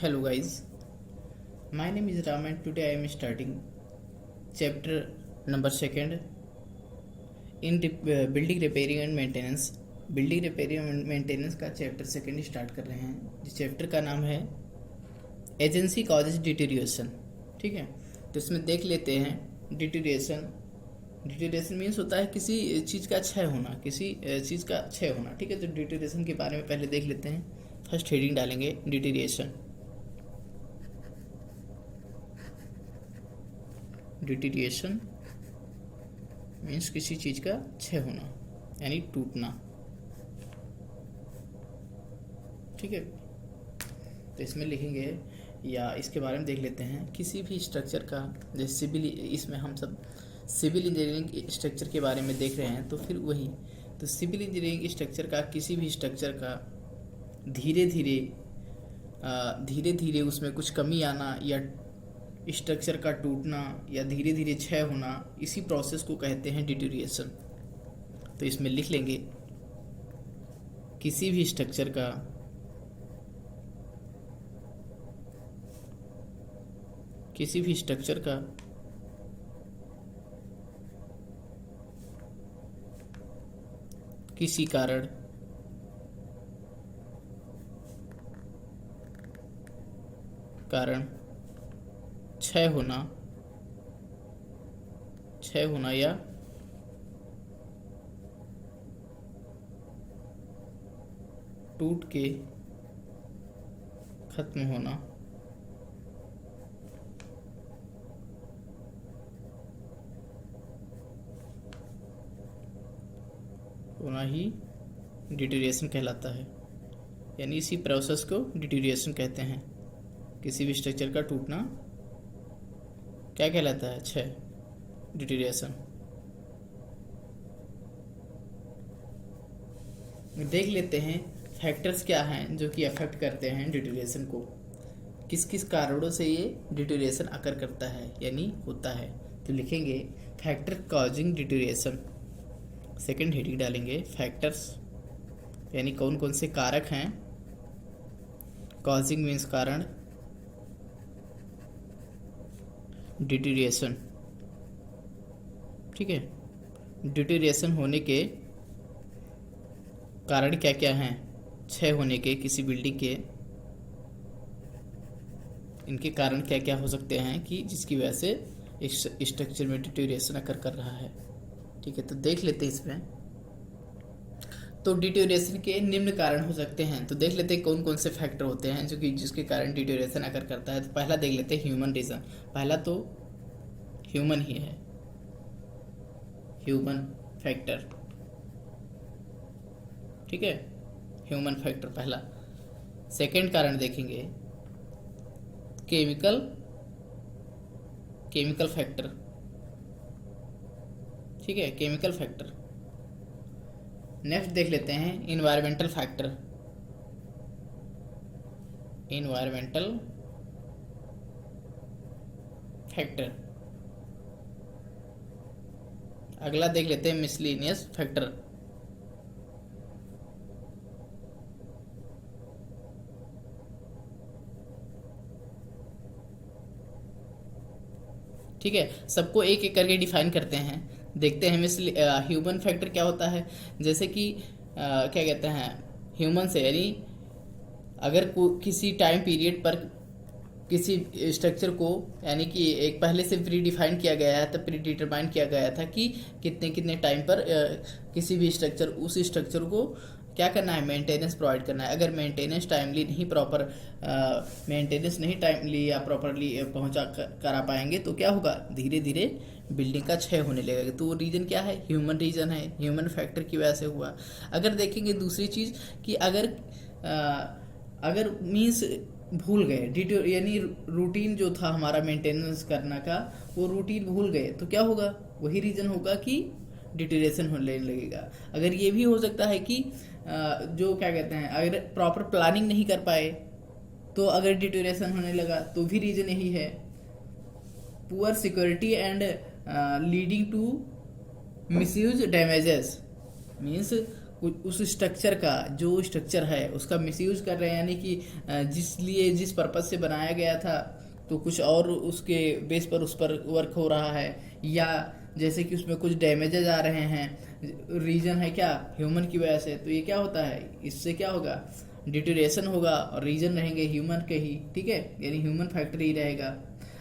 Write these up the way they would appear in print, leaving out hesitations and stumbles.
Hello guys, my name is Ram and today I am starting chapter number 2 in building repairing and maintenance. Building repairing and maintenance का chapter 2 start कर रहे हैं जिस chapter का नाम है agency causes डिटीरिएशन। ठीक है, तो इसमें देख लेते हैं डिटीरिएशन। डिटीरिएशन मीन्स होता है किसी चीज़ का क्षय होना, किसी चीज़ का क्षय होना। ठीक है, तो डिटीरिएशन के बारे में पहले देख लेते हैं। फर्स्ट हेडिंग डालेंगे डिटीरिएशन। डिटीरिएशन मीन्स किसी चीज़ का क्षय होना यानी टूटना। ठीक है, तो इसमें लिखेंगे या इसके बारे में देख लेते हैं किसी भी स्ट्रक्चर का, जैसे सिविल, इसमें हम सब सिविल इंजीनियरिंग स्ट्रक्चर के बारे में देख रहे हैं, तो फिर वही तो सिविल इंजीनियरिंग स्ट्रक्चर का, किसी भी स्ट्रक्चर का धीरे धीरे उसमें कुछ कमी आना या स्ट्रक्चर का टूटना या धीरे धीरे क्षय होना, इसी प्रोसेस को कहते हैं डिटीरिएशन। तो इसमें लिख लेंगे किसी भी स्ट्रक्चर का किसी कारण क्षय होना या टूट के खत्म होना ही डिटीरिएशन कहलाता है। यानी इसी प्रोसेस को डिटीरिएशन कहते हैं। किसी भी स्ट्रक्चर का टूटना क्या कहलाता है? क्षय, डिटीरिएशन। देख लेते हैं फैक्टर्स क्या हैं जो कि अफेक्ट करते हैं डिटीरिएशन को। किस किस कारणों से ये डिटीरिएशन अकर करता है यानी होता है। तो लिखेंगे फैक्टर कॉजिंग डिटीरिएशन। सेकंड हेडिंग डालेंगे फैक्टर्स, यानी कौन कौन से कारक हैं। कॉजिंग मीन्स कारण, डिटीरिएशन। ठीक है, डिटीरिएशन होने के कारण क्या क्या हैं, क्षय होने के किसी बिल्डिंग के, इनके कारण क्या क्या हो सकते हैं कि जिसकी वजह से इस स्ट्रक्चर में डिटीरिएशन अकर कर रहा है। ठीक है, तो देख लेते हैं इसमें। तो डिटीरिएशन के निम्न कारण हो सकते हैं, तो देख लेते हैं कौन कौन से फैक्टर होते हैं जो कि जिसके कारण डिटीरिएशन अकर करता है। तो पहला देख लेते हैं ह्यूमन रीजन। पहला तो ह्यूमन ही है, ह्यूमन फैक्टर। ठीक है, ह्यूमन फैक्टर पहला। सेकंड कारण देखेंगे केमिकल फैक्टर। ठीक है, केमिकल फैक्टर। नेक्स्ट देख लेते हैं इन्वायरमेंटल फैक्टर। अगला देख लेते हैं मिसलेनियस फैक्टर। ठीक है, सबको एक एक करके डिफाइन करते हैं। देखते हैं ह्यूमन फैक्टर क्या होता है। जैसे कि क्या कहते हैं, ह्यूमन से यानी अगर किसी टाइम पीरियड पर किसी स्ट्रक्चर को, यानी कि एक पहले से प्री डिफाइन किया गया है, तब प्री डिटरमाइन किया गया था कि कितने कितने टाइम पर किसी भी स्ट्रक्चर, उस स्ट्रक्चर को क्या करना है, मेंटेनेंस प्रोवाइड करना है। अगर मेंटेनेंस नहीं टाइमली या प्रॉपरली पहुंचा करा पाएंगे तो क्या होगा, धीरे धीरे बिल्डिंग का क्षय होने लगेगा। तो वो रीजन क्या है, ह्यूमन रीजन है, ह्यूमन फैक्टर की वजह से हुआ। अगर देखेंगे दूसरी चीज़ कि अगर मीन्स भूल गए, यानी रूटीन जो था हमारा मेंटेनेंस करना का, वो रूटीन भूल गए तो क्या होगा, वही रीजन होगा कि डिटीरिएशन होने लगेगा। अगर ये भी हो सकता है कि जो क्या कहते हैं, अगर प्रॉपर प्लानिंग नहीं कर पाए तो अगर डिटीरिएशन होने लगा तो भी रीजन यही है। Poor security and leading to misuse damages means कुछ उस स्ट्रक्चर का, जो स्ट्रक्चर है उसका मिसयूज कर रहे हैं, यानी कि जिस पर्पज से बनाया गया था तो कुछ और उसके बेस पर उस पर वर्क हो रहा है, या जैसे कि उसमें कुछ डैमेजेज आ रहे हैं, रीजन है क्या ह्यूमन की वजह से, तो ये क्या होता है, इससे क्या होगा, डिटोरेशन होगा, और रीजन रहेंगे ह्यूमन के ही, ठीक है, यानी ह्यूमन फैक्टर ही रहेगा।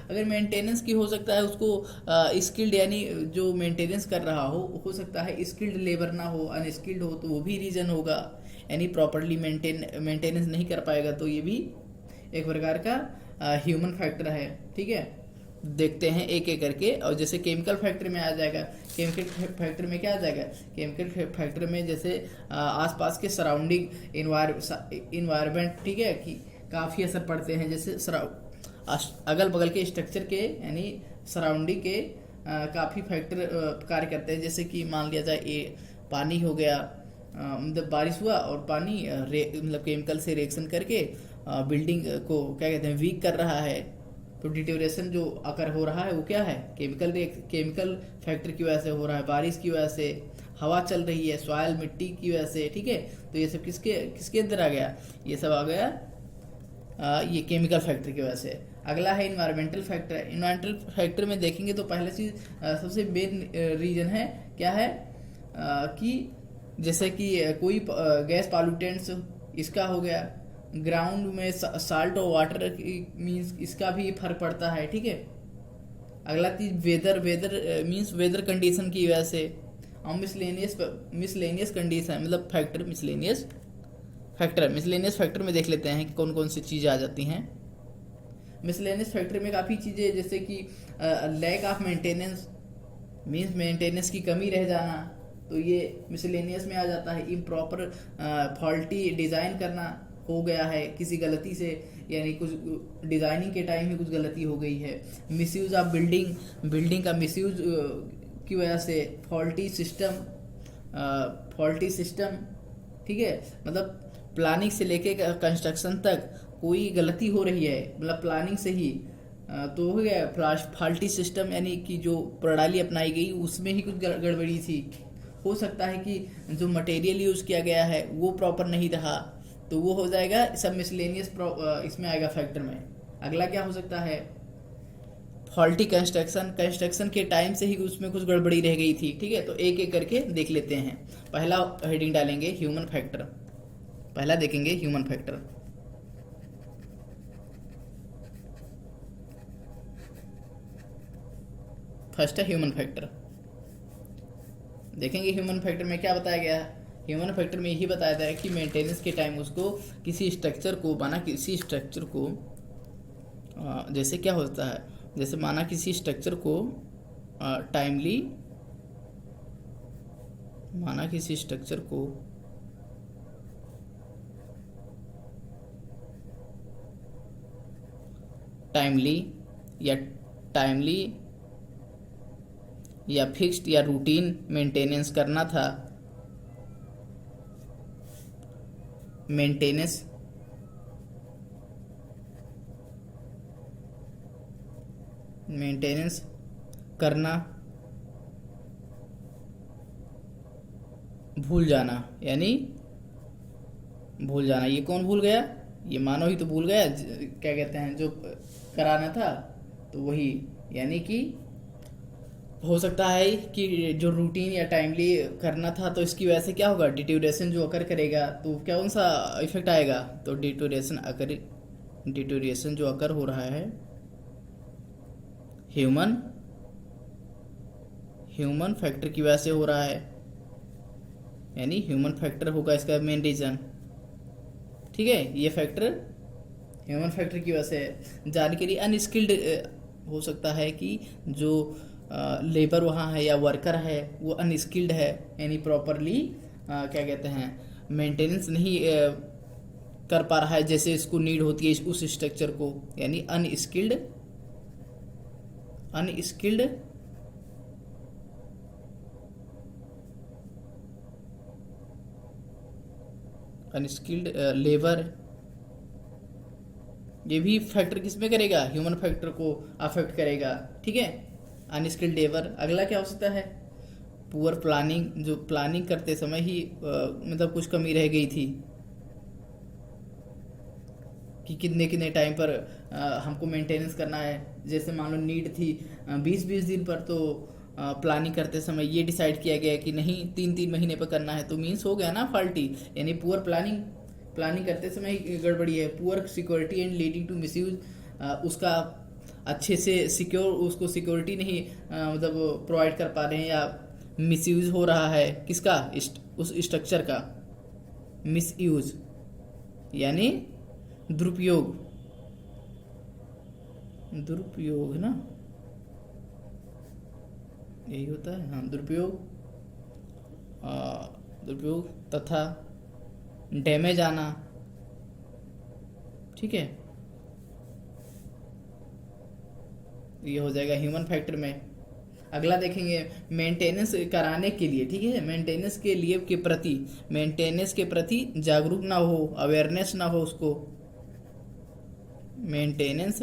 अगर मेंटेनेंस की हो सकता है उसको स्किल्ड, यानी जो मेंटेनेंस कर रहा हो सकता है स्किल्ड लेबर ना हो, अनस्किल्ड हो, तो वो भी रीजन होगा, यानी प्रॉपरली मेंटेनेंस नहीं कर पाएगा, तो ये भी एक प्रकार का ह्यूमन फैक्टर है, ठीक है। देखते हैं एक एक करके, और जैसे केमिकल फैक्टर में आ जाएगा, केमिकल फैक्टर में क्या आ जाएगा, केमिकल फैक्टर में जैसे आसपास के सराउंडिंग इन्वायरमेंट, ठीक है, कि काफ़ी असर पड़ते हैं, जैसे अगल बगल के स्ट्रक्चर के, यानी सराउंडिंग के काफ़ी फैक्टर कार्य करते हैं, जैसे कि मान लिया जाए ये पानी हो गया, मतलब बारिश हुआ और पानी मतलब केमिकल से रिएक्शन करके बिल्डिंग को क्या कहते हैं, वीक कर रहा है, तो डिटेरियोरेशन जो अकर हो रहा है वो क्या है, केमिकल फैक्टर की वजह से हो रहा है, बारिश की वजह से, हवा चल रही है, सॉइल मिट्टी की वजह से, ठीक है। तो ये सब किसके किसके अंदर आ गया, ये सब आ गया ये केमिकल फैक्टर की वजह से। अगला है इन्वायरमेंटल फैक्टर। इन्वायरमेंटल फैक्टर में देखेंगे तो पहले चीज सबसे मेन रीजन है क्या है, कि जैसे कि कोई गैस पॉल्यूटेंट्स इसका हो गया, ग्राउंड में साल्ट और वाटर मींस इसका भी फर्क पड़ता है, ठीक है। अगला चीज वेदर मींस वेदर कंडीशन की वजह से, और मिसलेनियस कंडीशन मतलब फैक्टर, मिसलेनियस फैक्टर में देख लेते हैं कि कौन कौन सी चीज़ें आ जाती हैं। मिसलेनियस फैक्टर में काफ़ी चीज़ें, जैसे कि lack of maintenance means maintenance की कमी रह जाना, तो ये मिसलेनियस में आ जाता है। इम्प्रॉपर फॉल्टी डिज़ाइन करना हो गया है किसी गलती से, यानी कुछ डिज़ाइनिंग के टाइम ही कुछ गलती हो गई है। मिसयूज ऑफ बिल्डिंग का मिसयूज की वजह से, फॉल्टी सिस्टम, ठीक है, मतलब प्लानिंग से लेके कंस्ट्रक्शन तक कोई गलती हो रही है, मतलब प्लानिंग से ही तो हो गया फॉल्टी सिस्टम, यानी कि जो प्रणाली अपनाई गई उसमें ही कुछ गड़बड़ी थी। हो सकता है कि जो मटेरियल यूज़ किया गया है वो प्रॉपर नहीं रहा, तो वो हो जाएगा सब मिसलेनियस इसमें आएगा फैक्टर में। अगला क्या हो सकता है, फॉल्टी कंस्ट्रक्शन के टाइम से ही उसमें कुछ गड़बड़ी रह गई थी, ठीक है। तो एक एक करके देख लेते हैं। पहला हेडिंग डालेंगे ह्यूमन फैक्टर, पहला देखेंगे ह्यूमन फैक्टर। फर्स्ट है ह्यूमन फैक्टर। देखेंगे ह्यूमन फैक्टर में क्या बताया गया है। ह्यूमन फैक्टर में यही बताया था कि मेंटेनेंस के टाइम उसको किसी स्ट्रक्चर को जैसे क्या होता है, जैसे माना किसी स्ट्रक्चर को टाइमली या फिक्स्ड या रूटीन मेंटेनेंस करना था, मेंटेनेंस करना भूल जाना, यानी भूल जाना, ये कौन भूल गया, ये मानव ही तो भूल गया, क्या कहते हैं, जो कराना था तो वही, यानी कि हो सकता है कि जो रूटीन या टाइमली करना था तो इसकी वजह से क्या होगा, डिटोरिएशन जो अकर करेगा, तो कौन सा इफेक्ट आएगा, तो डिटोरिएशन जो अकर हो रहा है ह्यूमन फैक्टर की वजह से हो रहा है, यानी ह्यूमन फैक्टर होगा इसका मेन रीजन, ठीक है। ये फैक्टर ह्यूमन फैक्टर की वजह से। जानकारी अनस्किल्ड हो सकता है कि जो लेबर वहाँ है या वर्कर है वो अनस्किल्ड है, यानी प्रॉपरली क्या कहते हैं, मेंटेनेंस नहीं कर पा रहा है जैसे इसको नीड होती है उस स्ट्रक्चर को, यानी अनस्किल्ड लेबर। ये भी फैक्टर किसमें करेगा, ह्यूमन फैक्टर को अफेक्ट करेगा, ठीक है, अनस्किल्ड लेबर। अगला क्या हो सकता है, पुअर प्लानिंग, जो प्लानिंग करते समय ही मतलब कुछ कमी रह गई थी कि कितने कितने टाइम पर हमको मेंटेनेंस करना है। जैसे मान लो नीड थी 20-20 दिन पर, तो प्लानिंग करते समय ये डिसाइड किया गया कि नहीं 3-3 महीने पर करना है, तो मीन्स हो गया ना फॉल्टी, यानी पुअर प्लानिंग, प्लानिंग करते समय ही गड़बड़ी है। Poor security and leading to misuse, उसका अच्छे से सिक्योर, उसको सिक्योरिटी नहीं मतलब प्रोवाइड कर पा रहे हैं, या मिसयूज हो रहा है किसका, उस स्ट्रक्चर का। मिसयूज यानी दुरुपयोग, दुरुपयोग है ना, यही होता है हाँ, दुरुपयोग, दुरुपयोग तथा डैमेज आना, ठीक है, ये हो जाएगा ह्यूमन फैक्टर में। अगला देखेंगे मेंटेनेंस कराने के लिए, ठीक है, मेंटेनेंस के लिए के प्रति, मेंटेनेंस के प्रति जागरूक ना हो, अवेयरनेस ना हो उसको, मेंटेनेंस,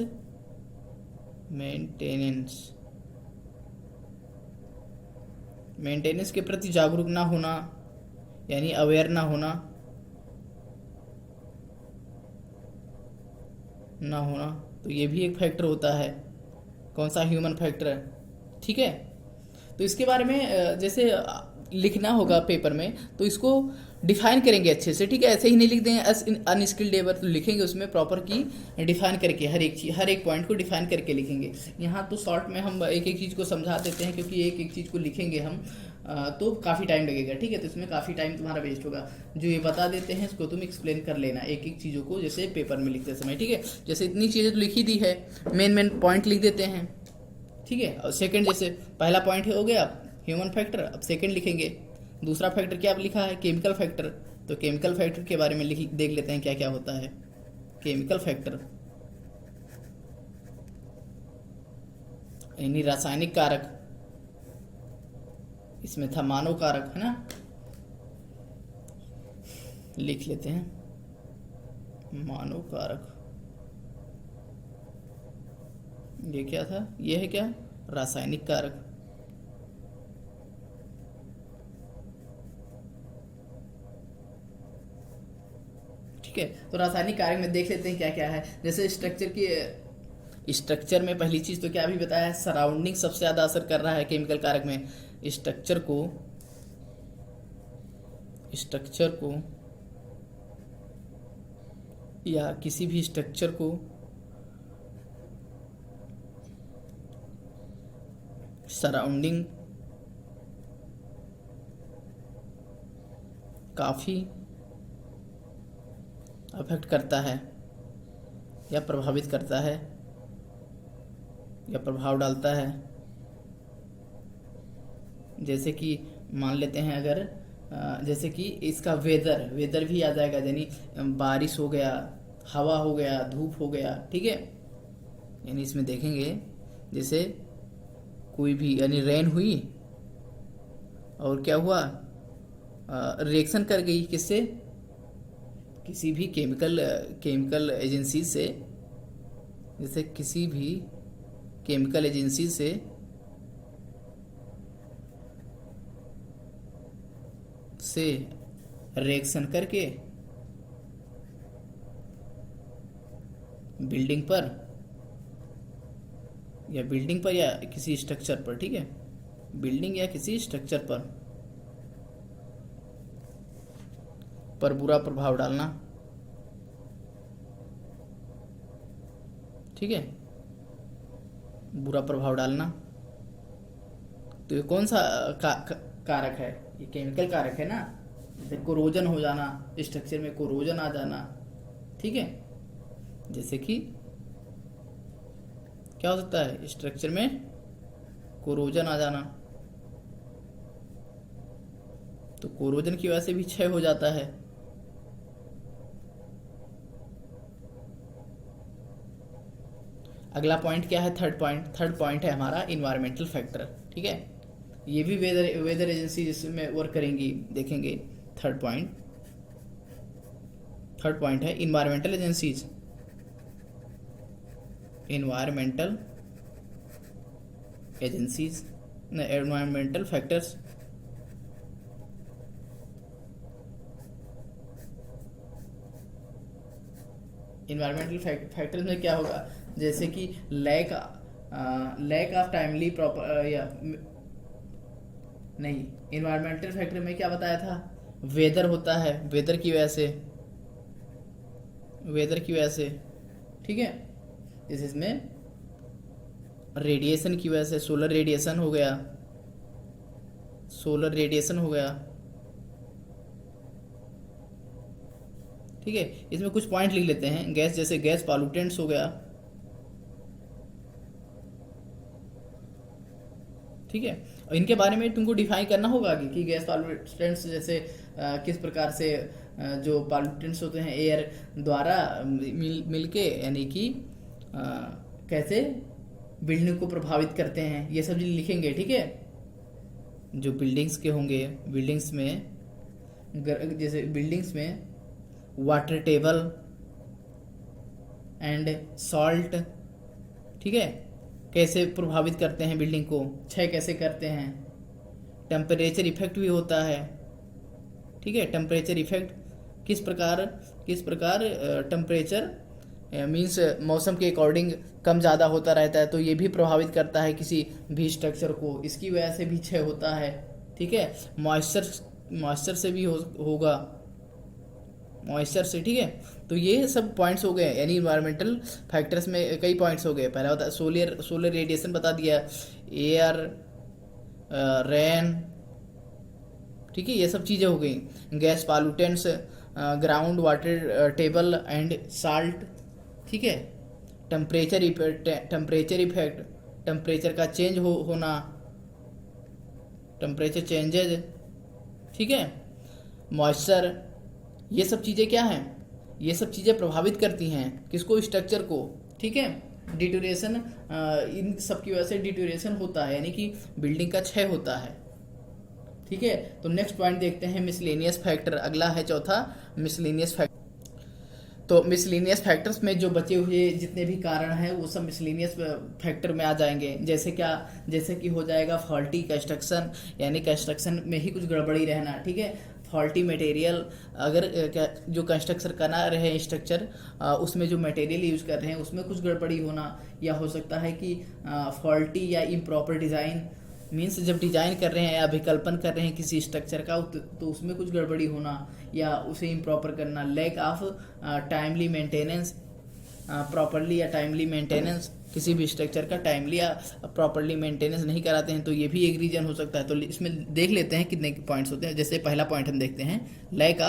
मेंटेनेंस, मेंटेनेंस के प्रति जागरूक ना होना, यानी अवेयर ना होना, ना होना, तो ये भी एक फैक्टर होता है। कौन सा, ह्यूमन फैक्टर है, ठीक है। तो इसके बारे में जैसे लिखना होगा पेपर में, तो इसको डिफाइन करेंगे अच्छे से, ठीक है, ऐसे ही नहीं लिख देंगे एस अनस्किल्ड लेबर, तो लिखेंगे उसमें प्रॉपर की डिफाइन करके, हर एक चीज, हर एक पॉइंट को डिफाइन करके लिखेंगे। यहाँ तो शॉर्ट में हम एक एक चीज़ को समझा देते हैं, क्योंकि एक एक चीज़ को लिखेंगे हम तो काफ़ी टाइम लगेगा, ठीक है, तो इसमें काफ़ी टाइम तुम्हारा वेस्ट होगा। जो ये बता देते हैं इसको तुम एक्सप्लेन कर लेना एक एक चीज़ों को, जैसे पेपर में लिखते समय, ठीक है। जैसे इतनी चीज़ें तो लिखी दी है, मेन मेन पॉइंट लिख देते हैं, ठीक है। और सेकंड, जैसे पहला पॉइंट हो गया ह्यूमन फैक्टर, अब सेकंड लिखेंगे। दूसरा फैक्टर क्या लिखा है, केमिकल फैक्टर, तो केमिकल फैक्टर के बारे में देख लेते हैं क्या क्या होता है। केमिकल फैक्टर यानी रासायनिक कारक, इसमें था मानव कारक, है ना, लिख लेते हैं मानव कारक। ये क्या था, ये है क्या, रासायनिक कारक, ठीक है। तो रासायनिक कारक में देख लेते हैं क्या क्या है। जैसे स्ट्रक्चर की, स्ट्रक्चर में पहली चीज तो क्या भी बताया है, सराउंडिंग सबसे ज्यादा असर कर रहा है केमिकल कारक में। स्ट्रक्चर को, स्ट्रक्चर को या किसी भी स्ट्रक्चर को सराउंडिंग काफ़ी अफेक्ट करता है या प्रभावित करता है या प्रभाव डालता है। जैसे कि मान लेते हैं अगर जैसे कि इसका वेदर भी आ जाएगा, यानी बारिश हो गया, हवा हो गया, धूप हो गया, ठीक है। यानी इसमें देखेंगे जैसे कोई भी, यानी रेन हुई और क्या हुआ, रिएक्शन कर गई किससे, किसी भी केमिकल एजेंसी से, जैसे किसी भी केमिकल एजेंसी से रिएक्शन करके बिल्डिंग पर या किसी स्ट्रक्चर पर, ठीक है, बिल्डिंग या किसी स्ट्रक्चर पर बुरा प्रभाव डालना, ठीक है, बुरा प्रभाव डालना। तो ये कौन सा कारक है, ये केमिकल कारक है ना। जैसे कोरोजन हो जाना, स्ट्रक्चर में कोरोजन आ जाना, ठीक है। जैसे कि क्या हो सकता है, स्ट्रक्चर में कोरोजन आ जाना, तो कोरोजन की वजह से भी क्षय हो जाता है। अगला पॉइंट क्या है, थर्ड पॉइंट है हमारा इन्वायरमेंटल फैक्टर, ठीक है। ये भी वेदर एजेंसी जिसमें वर्क करेंगी, देखेंगे। थर्ड पॉइंट है environmental agencies, environmental factors environmental factors में क्या होगा, जैसे कि लैक ऑफ टाइमली प्रॉपर या नहीं, इन्वायरमेंटल फैक्टर में क्या बताया था, वेदर होता है, वेदर की वजह से, ठीक है। जैसे इसमें रेडिएशन की वजह से, सोलर रेडिएशन हो गया, ठीक है। इसमें कुछ पॉइंट लिख लेते हैं। गैस, जैसे गैस पॉल्यूटेंट्स हो गया, ठीक है। और इनके बारे में तुमको डिफाइन करना होगा आगे कि गैस पॉल्यूटेंट्स जैसे किस प्रकार से जो पॉल्यूटेंट्स होते हैं एयर द्वारा मिलके यानी कि कैसे बिल्डिंग को प्रभावित करते हैं, ये सब लिखेंगे, ठीक है। जो बिल्डिंग्स के होंगे, बिल्डिंग्स में वाटर टेबल एंड सॉल्ट, ठीक है, कैसे प्रभावित करते हैं बिल्डिंग को, क्षय कैसे करते हैं। टेम्परेचर इफेक्ट भी होता है, ठीक है। टेम्परेचर इफेक्ट किस प्रकार टेम्परेचर मीन्स मौसम के अकॉर्डिंग कम ज़्यादा होता रहता है, तो ये भी प्रभावित करता है किसी भी स्ट्रक्चर को, इसकी वजह से भी क्षय होता है, ठीक है। मॉइस्चर से भी होगा, मॉइस्चर से, ठीक है। तो ये सब पॉइंट्स हो गए, यानी इन्वायरमेंटल फैक्टर्स में कई पॉइंट्स हो गए। पहला बता सोलर रेडिएशन बता दिया, एयर, रेन, ठीक है, ये सब चीज़ें हो गई। Gas pollutants, ground water table and salt, ठीक है। टेम्परेचर इफेक्ट, टेम्परेचर का चेंज होना, टेम्परेचर चेंजेज, ठीक है। मॉइस्चर, ये सब चीज़ें क्या हैं, ये सब चीज़ें प्रभावित करती हैं किसको, स्ट्रक्चर को, ठीक है। डिटोरेशन, इन सब की वजह से डिटोरेशन होता है, यानी कि बिल्डिंग का क्षय होता है, ठीक है। तो नेक्स्ट पॉइंट देखते हैं, मिसलेनियस फैक्टर। अगला है चौथा, मिसलेनियस फैक्टर। तो मिसलेनियस फैक्टर्स में जो बचे हुए जितने भी कारण हैं वो सब मिसलेनियस फैक्टर में आ जाएंगे। जैसे कि हो जाएगा फॉल्टी कंस्ट्रक्शन, यानी कंस्ट्रक्शन में ही कुछ गड़बड़ी रहना, ठीक है। फॉल्टी मटेरियल, अगर जो कंस्ट्रक्शन करना रहे स्ट्रक्चर, उसमें जो मटेरियल यूज कर रहे हैं उसमें कुछ गड़बड़ी होना, या हो सकता है कि फॉल्टी या इम्प्रॉपर डिज़ाइन, मीन्स जब डिजाइन कर रहे हैं या विकल्पन कर रहे हैं किसी स्ट्रक्चर का तो उसमें कुछ गड़बड़ी होना या उसे इम्प्रॉपर करना। Lack of timely maintenance, properly या टाइमली मेंटेनेंस, किसी भी स्ट्रक्चर का टाइमली या प्रॉपरली मेंटेनेंस नहीं कराते हैं, तो ये भी एक रीजन हो सकता है। तो इसमें देख लेते हैं कितने पॉइंट्स होते हैं। जैसे पहला पॉइंट हम देखते हैं, लैक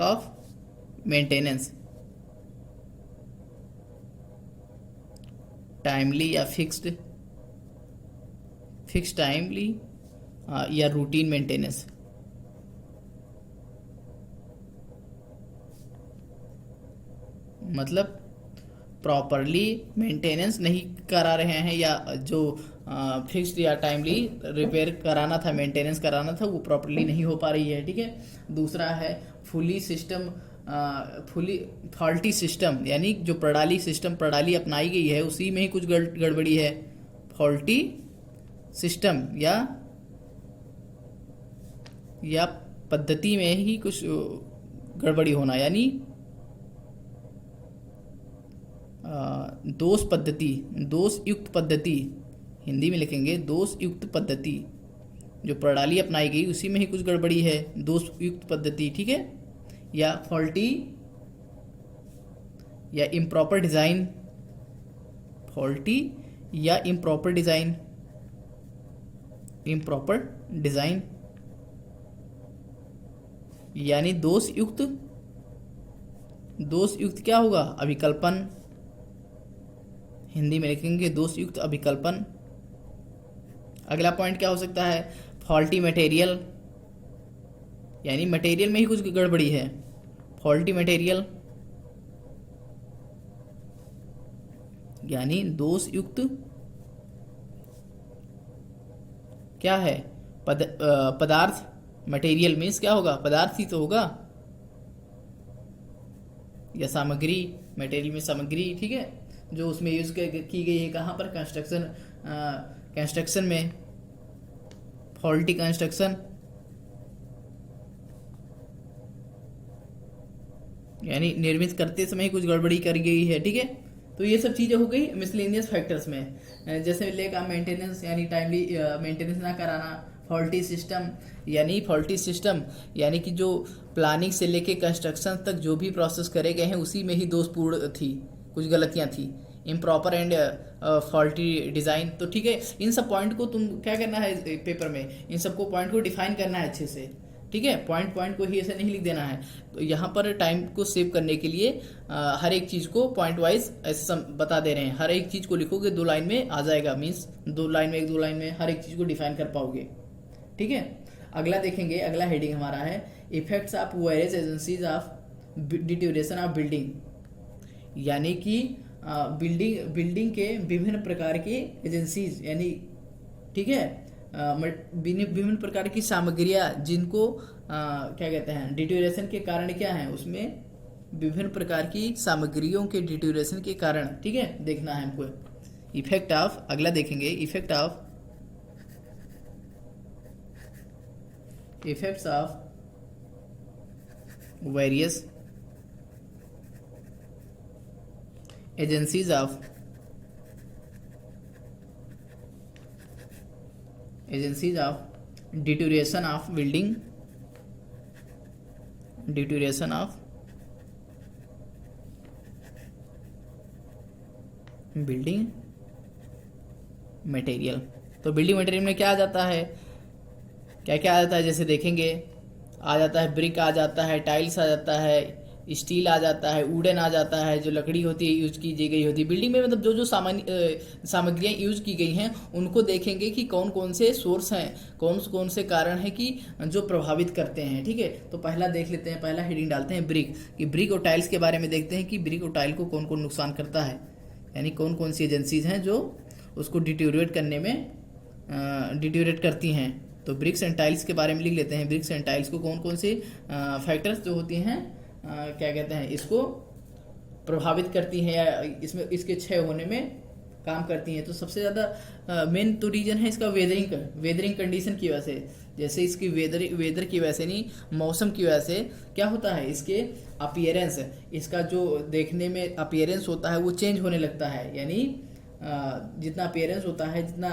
ऑफ मेंटेनेंस, टाइमली या फिक्स्ड टाइमली या रूटीन मेंटेनेंस। मतलब प्रॉपरली मेंटेनेंस नहीं करा रहे हैं, या जो फिक्स्ड या टाइमली रिपेयर कराना था, मेंटेनेंस कराना था, वो प्रॉपरली नहीं हो पा रही है, ठीक है। दूसरा है फुली फॉल्टी सिस्टम, यानी जो प्रणाली अपनाई गई है उसी में ही कुछ गड़बड़ी है। फॉल्टी सिस्टम या पद्धति में ही कुछ गड़बड़ी होना, यानी दोषयुक्त पद्धति, हिंदी में लिखेंगे दोषयुक्त पद्धति, जो प्रणाली अपनाई गई उसी में ही कुछ गड़बड़ी है, दोषयुक्त पद्धति, ठीक है। या फॉल्टी या इम्प्रॉपर डिज़ाइन, इम्प्रॉपर डिज़ाइन यानी दोषयुक्त क्या होगा, अभिकल्पन, हिंदी में लिखेंगे दोषयुक्त अभिकल्पन। अगला पॉइंट क्या हो सकता है, फॉल्टी मटेरियल, यानी मटेरियल में ही कुछ गड़बड़ी है। फॉल्टी मटेरियल यानी दोषयुक्त क्या है, पदार्थ, मटेरियल मीन्स क्या होगा, पदार्थ ही तो होगा, या सामग्री, मटेरियल में सामग्री, ठीक है, जो उसमें यूज की गई है। कहाँ पर, कंस्ट्रक्शन में, फॉल्टी कंस्ट्रक्शन, यानी निर्मित करते समय कुछ गड़बड़ी कर गई है, ठीक है। तो ये सब चीज़ें हो गई मिसलेनियस फैक्टर्स में, जैसे लेक ऑफ मेंटेनेंस यानी टाइमली मेंटेनेंस ना कराना, फॉल्टी सिस्टम यानी कि जो प्लानिंग से लेके कंस्ट्रक्शन तक जो भी प्रोसेस करे गए हैं उसी में ही दोषपूर्ण थी, कुछ गलतियां थी, इम्प्रॉपर एंड फॉल्टी डिज़ाइन। तो ठीक है, इन सब पॉइंट को तुम क्या करना है पेपर में, इन सबको पॉइंट को डिफाइन करना है अच्छे से, ठीक है। पॉइंट को ही ऐसे नहीं लिख देना है। तो यहाँ पर टाइम को सेव करने के लिए हर एक चीज़ को पॉइंट वाइज ऐसे बता दे रहे हैं। हर एक चीज़ को लिखोगे 2 लाइन में आ जाएगा, मीन्स 2 लाइन में 1-2 लाइन में हर एक चीज़ को डिफाइन कर पाओगे, ठीक है। अगला देखेंगे, अगला हेडिंग हमारा है effects of various agencies of deterioration of building, यानी कि बिल्डिंग के विभिन्न प्रकार के एजेंसीज, यानी ठीक है, विभिन्न प्रकार की सामग्रियां जिनको क्या कहते हैं डिटोरेशन के कारण क्या है, उसमें विभिन्न प्रकार की सामग्रियों के डिटोरेशन के कारण, ठीक है, देखना है हमको। इफेक्ट ऑफ, अगला देखेंगे effects of various agencies of deterioration of building material. तो बिल्डिंग मटेरियल में क्या आ जाता है, क्या क्या आ जाता है, जैसे देखेंगे आ जाता है ब्रिक, आ जाता है टाइल्स, आ जाता है स्टील, आ जाता है वुडन, आ जाता है जो लकड़ी होती है यूज की गई होती है बिल्डिंग में। मतलब जो जो सामग्रियाँ यूज की गई हैं उनको देखेंगे कि कौन कौन से सोर्स हैं, कौन कौन से कारण हैं कि जो प्रभावित करते हैं, ठीक है। तो पहला देख लेते हैं, पहला हेडिंग डालते हैं ब्रिक, कि ब्रिक और टाइल्स के बारे में देखते हैं कि ब्रिक और टाइल को कौन कौन नुकसान करता है, यानी कौन कौन सी एजेंसीज हैं जो उसको डिटोरिएट करने में डिटोरिएट करती हैं। तो ब्रिक्स एंड टाइल्स के बारे में लिख लेते हैं, ब्रिक्स एंड टाइल्स को कौन कौन से फैक्टर्स जो होती हैं क्या कहते हैं इसको प्रभावित करती हैं या इसमें इसके क्षय होने में काम करती हैं। तो सबसे ज़्यादा मेन तो रीजन है इसका वेदरिंग कंडीशन की वजह से, जैसे इसकी वेदर की वजह से नहीं, मौसम की वजह से क्या होता है, इसके अपीयरेंस, इसका जो देखने में अपीयरेंस होता है वो चेंज होने लगता है, यानी जितना अपीयरेंस होता है जितना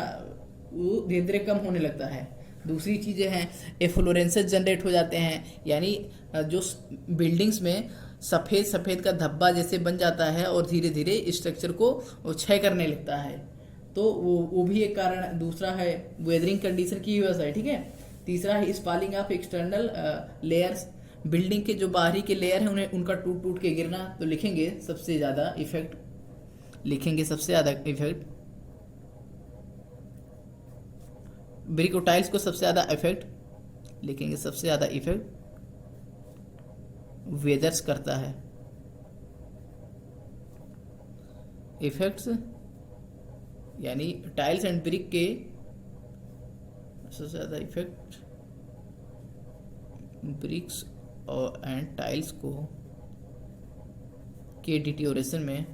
वो धीरे धीरे कम होने लगता है। दूसरी चीज़ें हैं एफ्लोरेंसेस जनरेट हो जाते हैं, यानी जो बिल्डिंग्स में सफ़ेद का धब्बा जैसे बन जाता है और धीरे धीरे स्ट्रक्चर को क्षय करने लगता है। तो वो भी एक कारण। दूसरा है वेदरिंग कंडीशन की वजह से, ठीक है। तीसरा है स्पॉलिंग ऑफ एक्सटर्नल लेयर्स, बिल्डिंग के जो बाहरी के लेयर हैं उन्हें उनका टूट टूट के गिरना। तो लिखेंगे सबसे ज़्यादा इफेक्ट, ब्रिक और टाइल्स को सबसे ज़्यादा इफेक्ट लिखेंगे, सबसे ज़्यादा इफेक्ट वेदर्स करता है, इफेक्ट्स यानी टाइल्स एंड ब्रिक के सबसे ज़्यादा इफेक्ट ब्रिक्स और एंड टाइल्स को के डिटोरेशन में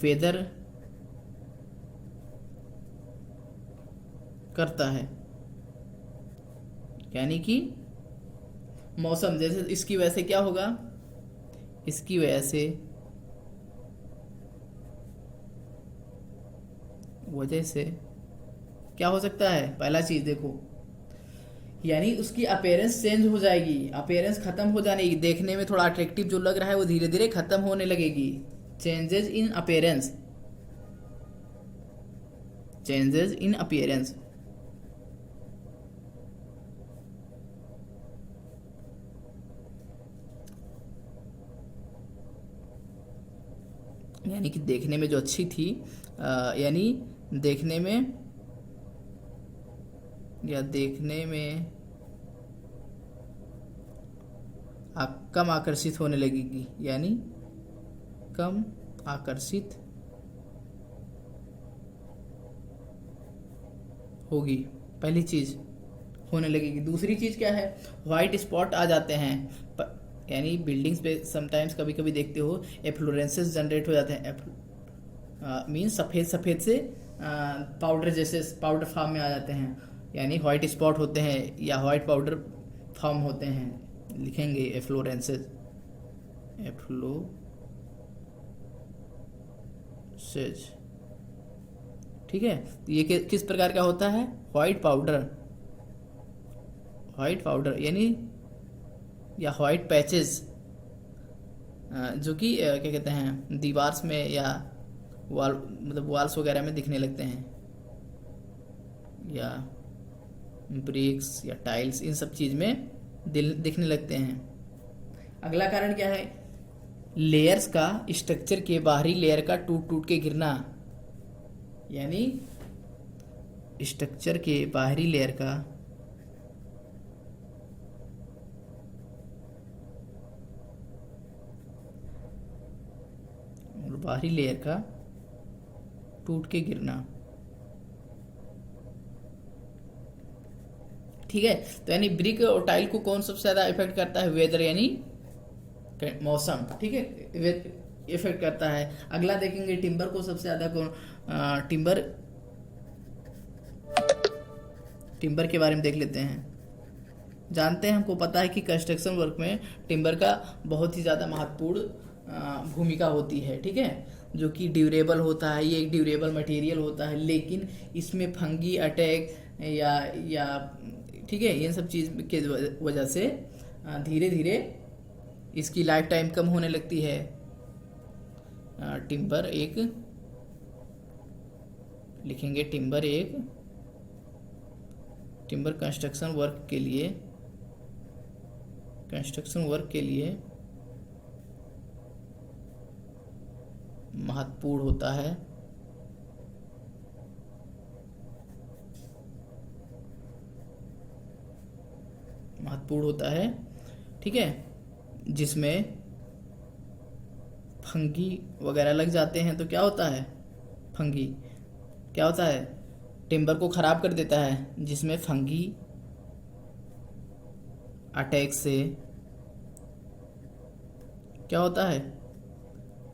वेदर करता है, यानी कि मौसम, जैसे इसकी वजह से क्या होगा, इसकी वजह से क्या हो सकता है। पहला चीज देखो, यानी उसकी अपीयरेंस चेंज हो जाएगी, अपीयरेंस खत्म हो जाएगी, देखने में थोड़ा अट्रैक्टिव जो लग रहा है वो धीरे धीरे खत्म होने लगेगी। चेंजेस इन अपीयरेंस, यानी कि देखने में जो अच्छी थी यानी देखने में कम आकर्षित होने लगेगी, यानी कम आकर्षित होगी, पहली चीज होने लगेगी। दूसरी चीज क्या है, व्हाइट स्पॉट आ जाते हैं, यानी बिल्डिंग्स पे समटाइम्स कभी कभी देखते हो एफ्लोरेंसेस जनरेट हो जाते हैं, मीन्स सफ़ेद से पाउडर जैसे पाउडर फॉर्म में आ जाते हैं, यानी वाइट स्पॉट होते हैं या वाइट पाउडर फॉर्म होते हैं। लिखेंगे एफ्लोरेंसेस, एफ्लोरेंसेस, ठीक है। तो ये किस प्रकार का होता है? वाइट पाउडर, वाइट पाउडर यानी या वाइट पैचेस, जो कि क्या कहते हैं दीवार्स में या वॉल मतलब वॉल्स वगैरह में दिखने लगते हैं, या ब्रिक्स या टाइल्स, इन सब चीज में दिखने लगते हैं। अगला कारण क्या है? लेयर्स का स्ट्रक्चर के बाहरी लेयर का टूट टूट के गिरना, यानी स्ट्रक्चर के बाहरी लेयर का और बाहरी लेयर का टूट के गिरना, ठीक है। तो यानी ब्रिक और टाइल को कौन सबसे ज्यादा इफेक्ट करता है? वेदर यानी मौसम, ठीक है, इफेक्ट करता है। अगला देखेंगे टिम्बर को सबसे ज्यादा कौन, टिम्बर के बारे में देख लेते हैं। जानते हैं, हमको पता है कि कंस्ट्रक्शन वर्क में टिम्बर का बहुत ही ज़्यादा महत्वपूर्ण भूमिका होती है, ठीक है, जो कि ड्यूरेबल होता है, ये एक ड्यूरेबल मटेरियल होता है, लेकिन इसमें फंगी अटैक या ठीक है, इन सब चीज़ के वजह से धीरे धीरे इसकी लाइफ टाइम कम होने लगती है। टिम्बर एक लिखेंगे, टिम्बर कंस्ट्रक्शन वर्क के लिए महत्वपूर्ण होता है। ठीक है, जिसमें फंगी वगैरह लग जाते हैं तो क्या होता है? फंगी क्या होता है? टिम्बर को खराब कर देता है, जिसमें फंगी अटैक से क्या होता है?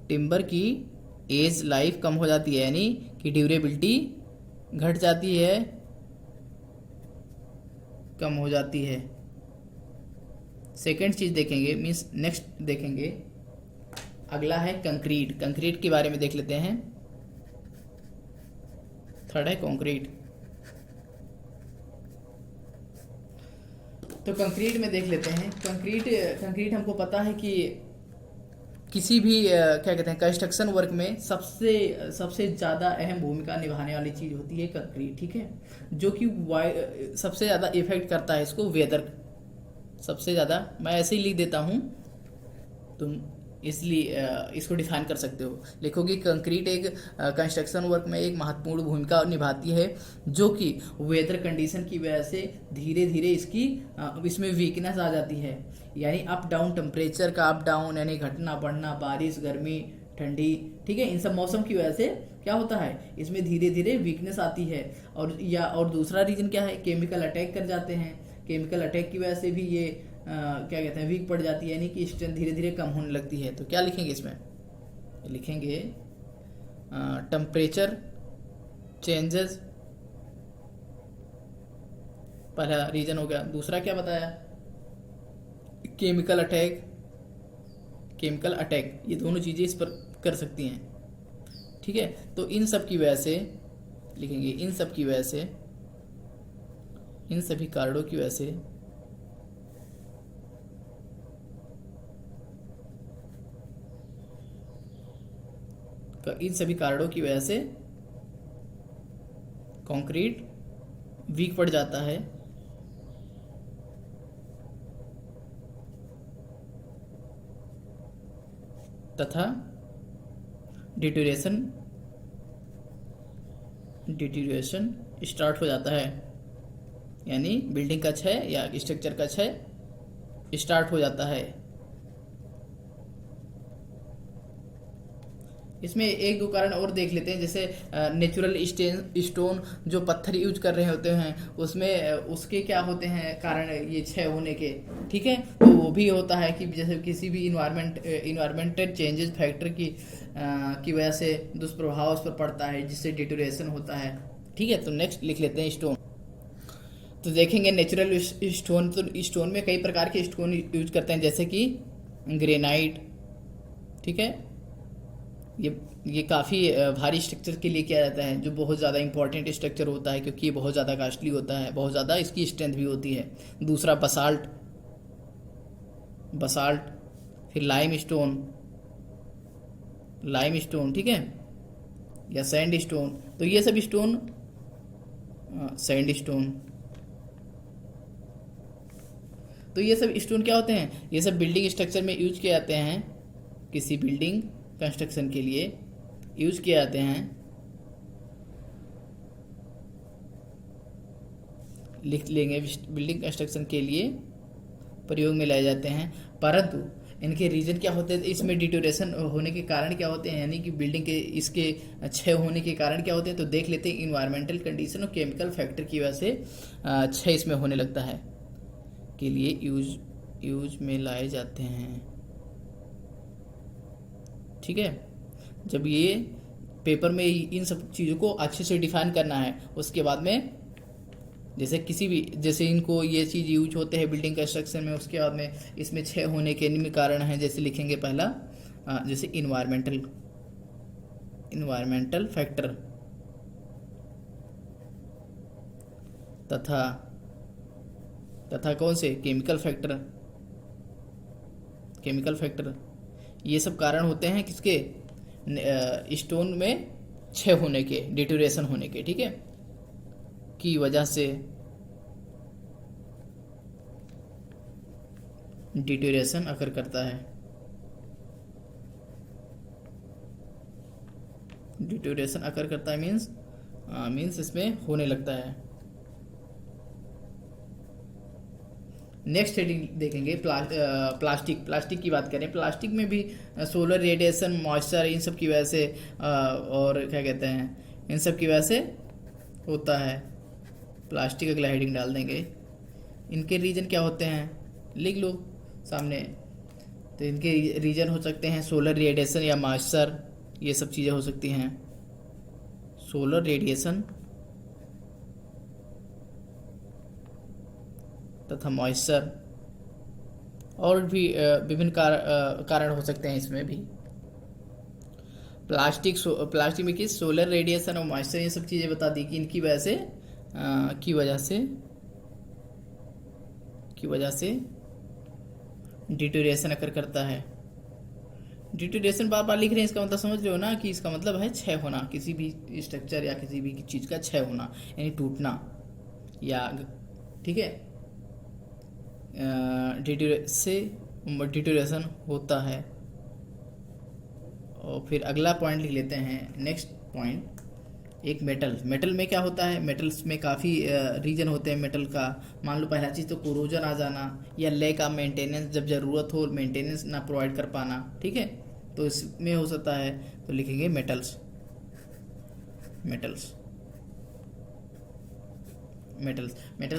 टिम्बर की एज लाइफ कम हो जाती है, यानी कि ड्यूरेबिलिटी घट जाती है, कम हो जाती है। सेकेंड चीज देखेंगे, मीन्स नेक्स्ट देखेंगे, अगला है कंक्रीट। कंक्रीट के बारे में देख लेते हैं। थर्ड है कंक्रीट। तो कंक्रीट में देख लेते हैं। कंक्रीट हमको पता है कि किसी भी क्या कहते हैं कंस्ट्रक्शन वर्क में सबसे ज़्यादा अहम भूमिका निभाने वाली चीज़ होती है कंक्रीट, ठीक है, जो कि सबसे ज़्यादा इफेक्ट करता है इसको वेदर, सबसे ज़्यादा। मैं ऐसे ही लिख देता हूँ, तुम इसलिए इसको डिफाइन कर सकते हो। लिखोगे कंक्रीट एक कंस्ट्रक्शन वर्क में एक महत्वपूर्ण भूमिका निभाती है, जो कि वेदर कंडीशन की वजह से धीरे धीरे इसमें वीकनेस आ जाती है, यानी अप डाउन टेम्परेचर का अप डाउन, यानी घटना बढ़ना, बारिश, गर्मी, ठंडी, ठीक है, इन सब मौसम की वजह से क्या होता है, इसमें धीरे धीरे वीकनेस आती है। और दूसरा रीजन क्या है? केमिकल अटैक कर जाते हैं। केमिकल अटैक की वजह से भी ये क्या कहते हैं वीक पड़ जाती है, यानी कि स्ट्रेंथ धीरे धीरे कम होने लगती है। तो क्या लिखेंगे इसमें? लिखेंगे टेम्परेचर चेंजेस, पहला रीजन हो गया। दूसरा क्या बताया? केमिकल अटैक, ये दोनों चीज़ें इस पर कर सकती हैं, ठीक है। तो इन सब की वजह से लिखेंगे, इन सभी कारणों की वजह से कंक्रीट वीक पड़ जाता है, तथा डिटोरिएशन स्टार्ट हो जाता है, यानी बिल्डिंग का क्षय या स्ट्रक्चर का क्षय स्टार्ट हो जाता है। इसमें एक दो कारण और देख लेते हैं, जैसे नेचुरल स्टोन जो पत्थर यूज कर रहे होते हैं उसमें उसके क्या होते हैं कारण ये क्षय होने के। ठीक है, तो वो भी होता है कि जैसे किसी भी इन्वायरमेंटल चेंजेस फैक्टर की वजह से दुष्प्रभाव उस पर पड़ता है, जिससे डिटोरेशन होता है। ठीक है, तो नेक्स्ट लिख लेते हैं स्टोन। तो देखेंगे नेचुरल स्टोन, तो स्टोन में कई प्रकार के स्टोन यूज करते हैं, जैसे कि ग्रेनाइट। ठीक है, ये काफ़ी भारी स्ट्रक्चर के लिए किया जाता है, जो बहुत ज़्यादा इंपॉर्टेंट स्ट्रक्चर होता है, क्योंकि ये बहुत ज़्यादा कॉस्टली होता है, बहुत ज़्यादा इसकी स्ट्रेंथ भी होती है। दूसरा बसाल्ट, फिर लाइम स्टोन, ठीक है, या सैंड स्टोन। तो ये सब स्टोन, सैंड स्टोन, तो ये सब स्टोन क्या होते हैं, ये सब बिल्डिंग स्ट्रक्चर में यूज किए जाते हैं, किसी बिल्डिंग कंस्ट्रक्शन के लिए यूज किए जाते हैं। लिख लेंगे, बिल्डिंग कंस्ट्रक्शन के लिए प्रयोग में लाए जाते हैं, परंतु इनके रीजन क्या होते हैं, इसमें डिटोरेशन होने के कारण क्या होते हैं, यानी कि बिल्डिंग के इसके क्षय होने के कारण क्या होते हैं, तो देख लेते हैं। इन्वायरमेंटल कंडीशन और केमिकल फैक्टर की वजह से क्षय इसमें होने लगता है, के लिए यूज में लाए जाते हैं। ठीक है, जब ये पेपर में इन सब चीज़ों को अच्छे से डिफाइन करना है, उसके बाद में जैसे इनको ये चीज़ यूज होते हैं बिल्डिंग कंस्ट्रक्शन में, उसके बाद में इसमें क्षय होने के निम्न कारण हैं, जैसे लिखेंगे पहला, जैसे इन्वायरमेंटल फैक्टर तथा कौन से केमिकल फैक्टर। ये सब कारण होते हैं किसके, स्टोन में क्षय होने के, डिटोरेशन होने के। ठीक है, की वजह से डिटोरेशन अकर करता है, मीन्स इसमें होने लगता है। नेक्स्ट हेडिंग देखेंगे प्लास्टिक की बात करें। प्लास्टिक में भी सोलर रेडिएशन, मॉइस्चर, इन सब की वजह से और क्या कहते हैं, इन सब की वजह से होता है। प्लास्टिक अगला हेडिंग डाल देंगे। इनके रीजन क्या होते हैं, लिख लो सामने। तो इनके रीजन हो सकते हैं सोलर रेडिएशन या मॉइस्चर, ये सब चीज़ें हो सकती हैं। सोलर रेडिएशन तथा मॉइस्चर, और भी विभिन्न कारण हो सकते हैं इसमें भी। प्लास्टिक में किस सोलर रेडिएशन और मॉइस्चर, ये सब चीज़ें बता दी कि इनकी वजह से डिटोरेशन अकर करता है। डिटोरेशन बार बार लिख रहे हैं, इसका मतलब समझ रहे हो ना कि इसका मतलब है क्षय होना, किसी भी स्ट्रक्चर या किसी भी चीज़ का क्षय होना, यानी टूटना या, ठीक है, डिटोरेशन होता है। और फिर अगला पॉइंट लिख लेते हैं, नेक्स्ट पॉइंट, एक मेटल में क्या होता है, मेटल्स में काफ़ी रीजन होते हैं मेटल का। मान लो पहला चीज़ तो कोरोजन आ जाना, या लैक ऑफ मेंटेनेंस, जब ज़रूरत हो मेंटेनेंस ना प्रोवाइड कर पाना। ठीक है, तो इसमें हो सकता है, तो लिखेंगे मेटल्स। मेटल्स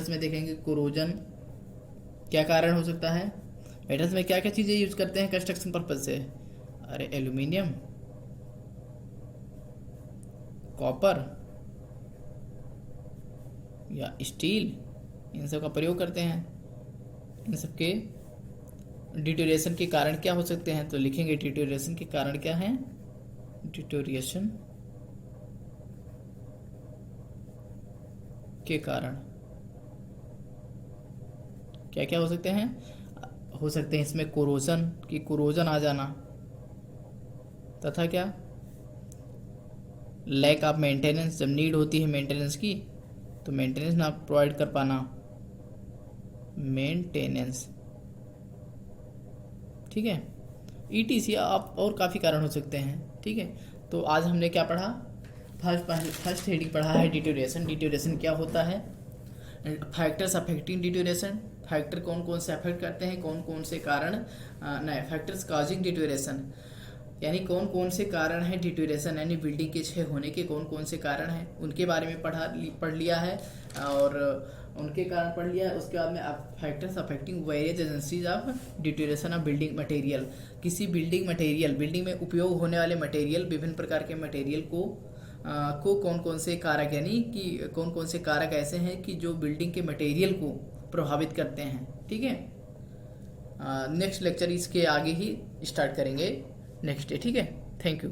में देखेंगे कोरोजन क्या कारण हो सकता है। मेटल्स में क्या क्या चीज़ें यूज करते हैं कंस्ट्रक्शन पर्पज से, अरे एल्यूमिनियम, कॉपर या स्टील, इन सब का प्रयोग करते हैं। इन सब के डिटोरेशन के कारण क्या हो सकते हैं, तो लिखेंगे डिटोरेशन के कारण क्या है, डिटोरेशन के कारण क्या क्या हो सकते हैं, इसमें कोरोजन आ जाना, तथा क्या, लैक ऑफ मेंटेनेंस, जब नीड होती है मेंटेनेंस की तो मेंटेनेंस ना प्रोवाइड कर पाना, मेंटेनेंस। ठीक है, ETC आप और काफ़ी कारण हो सकते हैं। ठीक है, तो आज हमने क्या पढ़ा, फर्स्ट हेडिंग पढ़ा है डिटोरेशन क्या होता है, फैक्टर्स अफेक्टिंग डिटोरेशन, फैक्टर कौन कौन से अफेक्ट करते हैं, कौन कौन से कारण, फैक्टर्स काजिंग डिटोरेशन, यानी कौन कौन से कारण हैं डिटोरेशन यानी बिल्डिंग के क्षय होने के कौन कौन से कारण हैं उनके बारे में पढ़ लिया है और उनके कारण पढ़ लिया है। उसके बाद में factors affecting various agencies of deterioration of building material, किसी बिल्डिंग में उपयोग होने वाले मटेरियल, विभिन्न प्रकार के मटेरियल को कौन कौन से कारक यानी कि कौन कौन से कारक ऐसे हैं कि जो बिल्डिंग के मटेरियल को प्रभावित करते हैं। ठीक है, नेक्स्ट लेक्चर इसके आगे ही स्टार्ट करेंगे नेक्स्ट डे। ठीक है, थैंक यू।